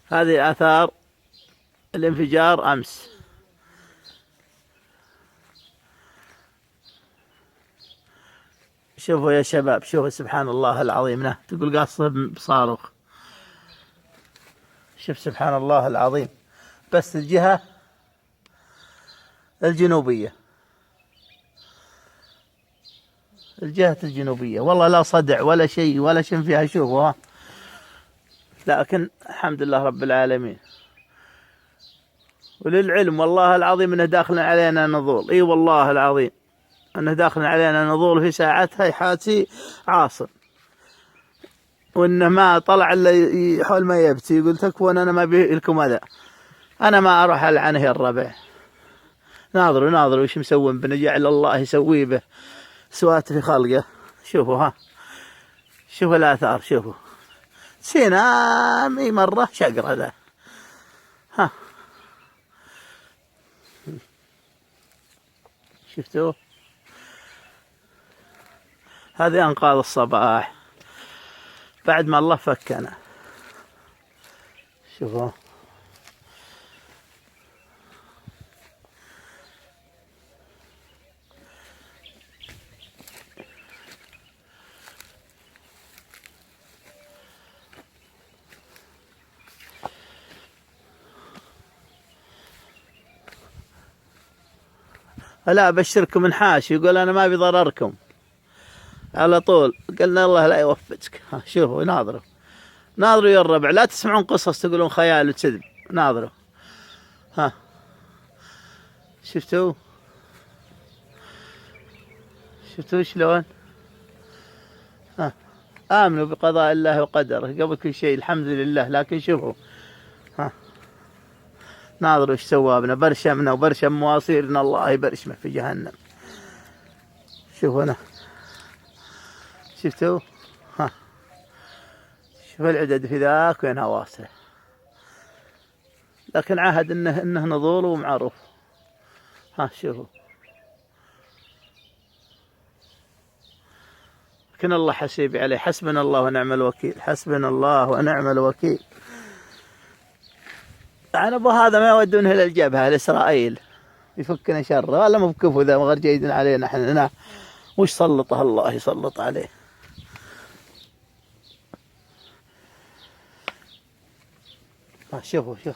هذه آثار الانفجار أمس. شوفوا يا شباب، شوفوا سبحان الله العظيم، تقول قاصة بصاروخ. شوف سبحان الله العظيم، بس الجهة الجنوبية، الجهة الجنوبية، والله لا صدع ولا شيء ولا شيء فيها. شوفوا ها، لكن الحمد لله رب العالمين. وللعلم والله العظيم انه داخل علينا نضول، اي والله العظيم انه داخل علينا نضول في ساعتها يحاتي عاصم، وانه ما طلع الا حول ما يبكي، يقول تكفون انا ما ابي لكم هذا، انا ما اروح العنه يا الربع. ناظروا ناظروا وش مسوي بنجعل الله يسوي به سوات في خلقه. شوفوا ها، شوفوا الاثار، شوفوا سينامي مره شقره ذا. ها شفتوا، هذه انقاذ الصباح بعد ما الله فكنا. شوفوا لا ابشركم من حاش، يقول انا ما بضرركم على طول. قلنا الله لا يوفقك. شوفوا ناظروا ناظروا يا الربع، لا تسمعون قصص تقولون خيال وكذب. ناظروا ها، شفتوا شفتوا شلون؟ ها، آمنوا بقضاء الله وقدره قبل كل شيء، الحمد لله. لكن شوفوا ها، ناظروا ايش سوابنا، برشمنا وبرشم مواصيرنا، الله يبرشمه في جهنم. شوفوا هنا، شفتوا ها، شوفوا العدد في ذاك وينها واصلة، لكن عهد انه نضول ومعروف. ها شوفوا، لكن الله حسيبي عليه، حسبنا الله ونعم الوكيل، حسبنا الله ونعم الوكيل. يعني ابو هذا ما يودونه الى الجبهه لاسرائيل يفكنا شره، ولا مو بكفو ذا غير جيد علينا احنا. وش سلطه الله يسلط عليه. شوفوا شوف